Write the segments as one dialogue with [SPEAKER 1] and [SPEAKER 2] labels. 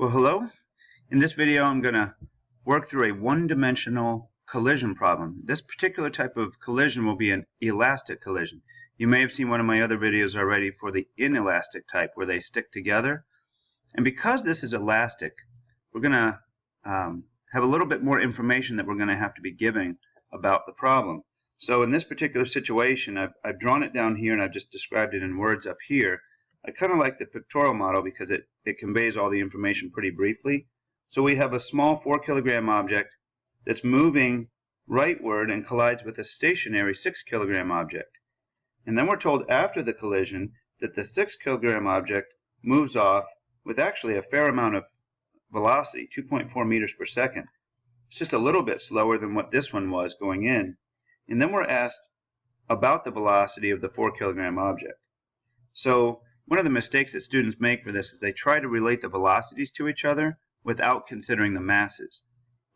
[SPEAKER 1] Well, hello. In this video, I'm going to work through a one-dimensional collision problem. This particular type of collision will be an elastic collision. You may have seen one of my other videos already for the inelastic type where they stick together. And because this is elastic, we're going to have a little bit more information that we're going to have to be giving about the problem. So in this particular situation, I've drawn it down here and I've just described it in words up here. I kind of like the pictorial model because it conveys all the information pretty briefly. So we have a small 4-kilogram object that's moving rightward and collides with a stationary 6-kilogram object. And then we're told after the collision that the 6-kilogram object moves off with actually a fair amount of velocity, 2.4 meters per second. It's just a little bit slower than what this one was going in. And then we're asked about the velocity of the 4-kilogram object. So one of the mistakes that students make for this is they try to relate the velocities to each other without considering the masses.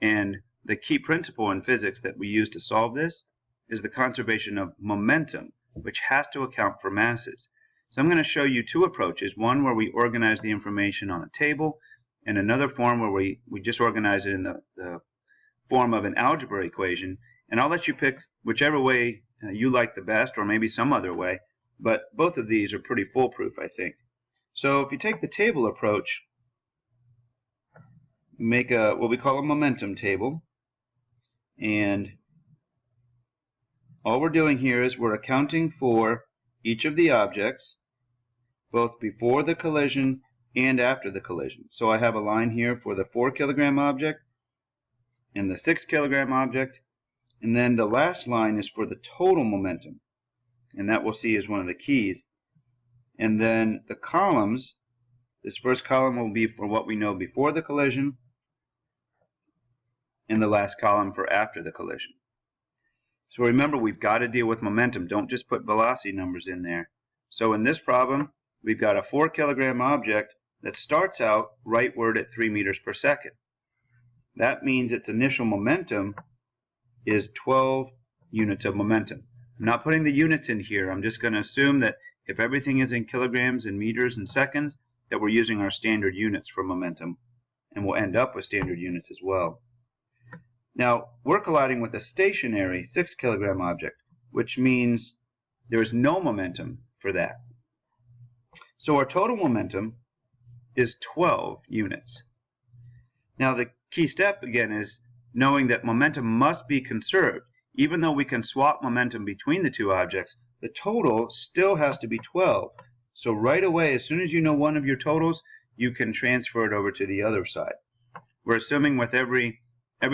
[SPEAKER 1] And the key principle in physics that we use to solve this is the conservation of momentum, which has to account for masses. So I'm going to show you two approaches, one where we organize the information on a table, and another form where we just organize it in the form of an algebra equation. And I'll let you pick whichever way you like the best, or maybe some other way. But both of these are pretty foolproof, I think. So if you take the table approach, make what we call a momentum table. And all we're doing here is we're accounting for each of the objects, both before the collision and after the collision. So I have a line here for the 4-kilogram object and the 6-kilogram object. And then the last line is for the total momentum. And that we'll see is one of the keys. And then the columns, this first column will be for what we know before the collision, and the last column for after the collision. So remember, we've got to deal with momentum. Don't just put velocity numbers in there. So in this problem, we've got a 4-kilogram object that starts out rightward at 3 meters per second. That means its initial momentum is 12 units of momentum. I'm not putting the units in here. I'm just going to assume that if everything is in kilograms and meters and seconds, that we're using our standard units for momentum, and we'll end up with standard units as well. Now, we're colliding with a stationary 6-kilogram object, which means there's no momentum for that. So our total momentum is 12 units. Now, the key step, again, is knowing that momentum must be conserved. Even though we can swap momentum between the two objects, the total still has to be 12. So right away, as soon as you know one of your totals, you can transfer it over to the other side. We're assuming with every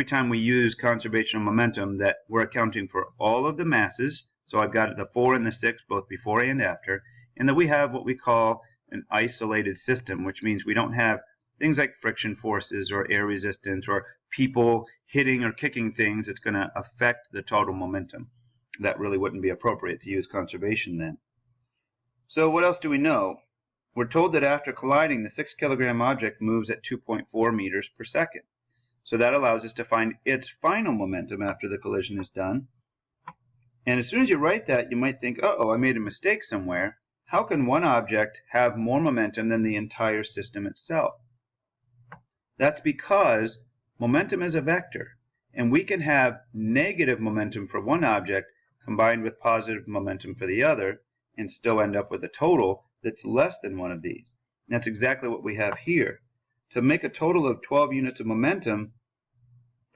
[SPEAKER 1] time we use conservation of momentum that we're accounting for all of the masses. So I've got the 4 and the 6 both before and after, and that we have what we call an isolated system, which means we don't have things like friction forces or air resistance or people hitting or kicking things that's going to affect the total momentum. That really wouldn't be appropriate to use conservation then. So what else do we know? We're told that after colliding, the 6-kilogram object moves at 2.4 meters per second. So that allows us to find its final momentum after the collision is done. And as soon as you write that, you might think, uh-oh, I made a mistake somewhere. How can one object have more momentum than the entire system itself? That's because momentum is a vector, and we can have negative momentum for one object combined with positive momentum for the other and still end up with a total that's less than one of these. And that's exactly what we have here. To make a total of 12 units of momentum,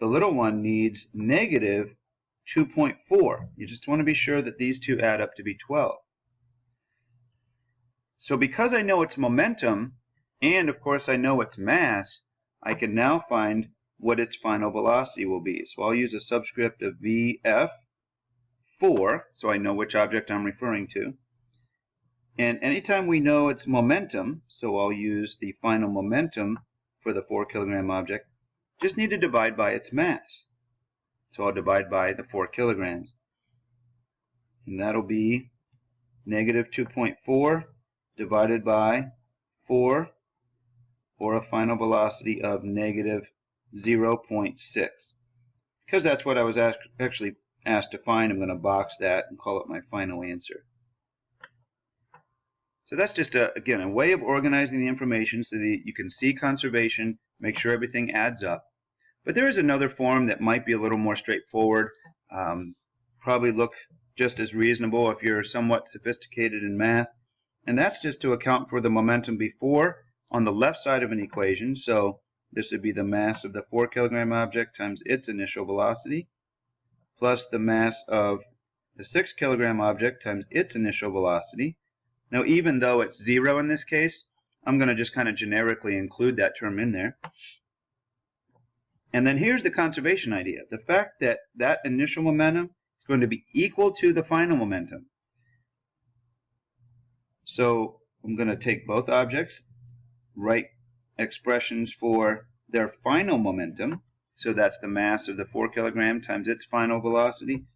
[SPEAKER 1] the little one needs negative 2.4. You just want to be sure that these two add up to be 12. So because I know its momentum, and of course I know its mass, I can now find what its final velocity will be. So I'll use a subscript of VF4, so I know which object I'm referring to. And anytime we know its momentum, so I'll use the final momentum for the 4-kilogram object, just need to divide by its mass. So I'll divide by the 4 kilograms. And that'll be negative 2.4 divided by 4, or a final velocity of negative 0.6. Because that's what I was actually asked to find, I'm going to box that and call it my final answer. So that's just, again, a way of organizing the information so that you can see conservation, make sure everything adds up. But there is another form that might be a little more straightforward, probably look just as reasonable if you're somewhat sophisticated in math, and that's just to account for the momentum before on the left side of an equation. So this would be the mass of the 4 kilogram object times its initial velocity, plus the mass of the 6 kilogram object times its initial velocity. Now, even though it's 0 in this case, I'm going to just kind of generically include that term in there. And then here's the conservation idea. The fact that that initial momentum is going to be equal to the final momentum. So I'm going to take both objects, write expressions for their final momentum. So that's the mass of the 4 kilogram times its final velocity,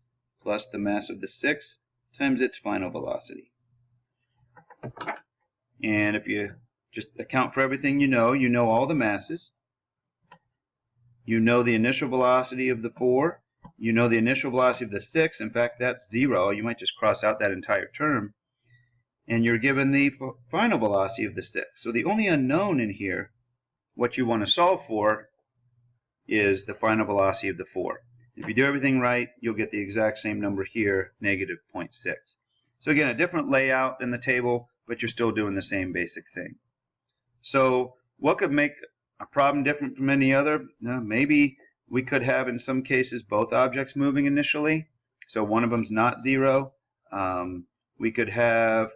[SPEAKER 1] plus the mass of the 6 times its final velocity. And if you just account for everything you know all the masses. You know the initial velocity of the 4. You know the initial velocity of the 6. In fact, that's 0. You might just cross out that entire term. And you're given the final velocity of the 6. So the only unknown in here, what you want to solve for, is the final velocity of the 4. If you do everything right, you'll get the exact same number here, negative 0.6. So again, a different layout than the table, but you're still doing the same basic thing. So what could make a problem different from any other? Maybe we could have, in some cases, both objects moving initially. So one of them's not 0. We could have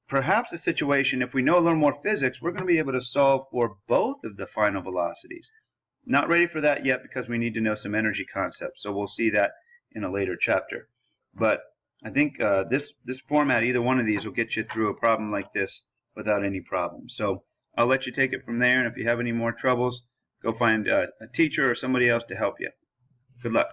[SPEAKER 1] perhaps a situation, if we know a little more physics, we're going to be able to solve for both of the final velocities. Not ready for that yet because we need to know some energy concepts. So we'll see that in a later chapter. But I think this format, either one of these, will get you through a problem like this without any problem. So I'll let you take it from there, and if you have any more troubles, go find a teacher or somebody else to help you. Good luck.